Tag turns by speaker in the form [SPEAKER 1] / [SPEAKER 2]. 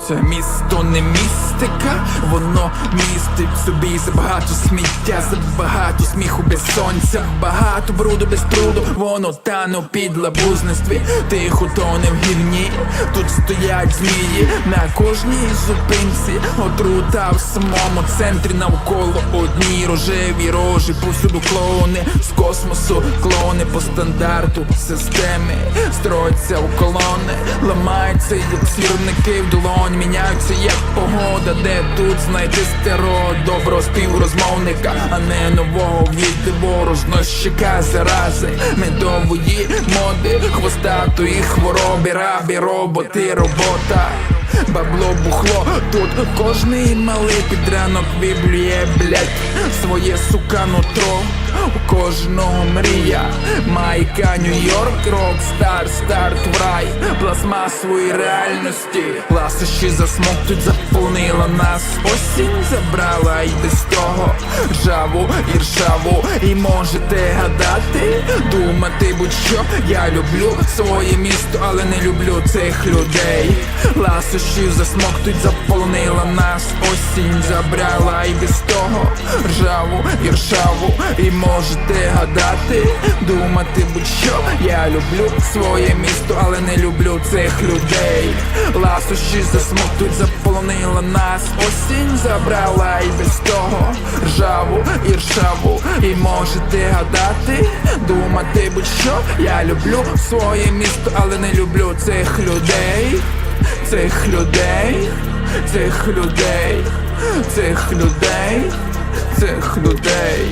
[SPEAKER 1] Це місто не містика, воно містить в собі забагато сміття, забагато сміху без сонця, багато бруду без труду, воно тане у підлабузництві, тихо тоне в гівні. Тут стоять змії на кожній зупинці, отрута в самому центрі, навколо одні рожеві рожі, повсюду клоуни з космосу, клони по стандарту системи, строяться у колони, ламаються як сірники в долоні, міняються як погода, де тут знайти старого доброго співрозмовника, а не нового війти ворожнощика зарази, медової моди, хвостатої хвороби, рабі, роботи, робота. Бабло, бухло, тут кожний малий під ранок біблює, блять, своє сука нутро. У кожного мрія, майка, Нью-Йорк, рок-стар, старт в рай, пластмасової реальності. Ласощі засмоктуть, заполнила нас, осінь забрала й без того ржаву і ршаву. І можете гадати, думати будь-що, я люблю своє місто, але не люблю цих людей. Ласощі засмоктуть, заполнила нас, осінь забрала й без того ржаву і ршаву. І можете гадати, думати будь-що, я люблю своє місто, але не люблю цих людей. Ласощі засмоктуть, заполонила нас, осінь забрала і без того ржаву і ршаву. І можете гадати, думати будь-що, я люблю своє місто, але не люблю цих людей. Цих людей, цих людей, цих людей, цих людей.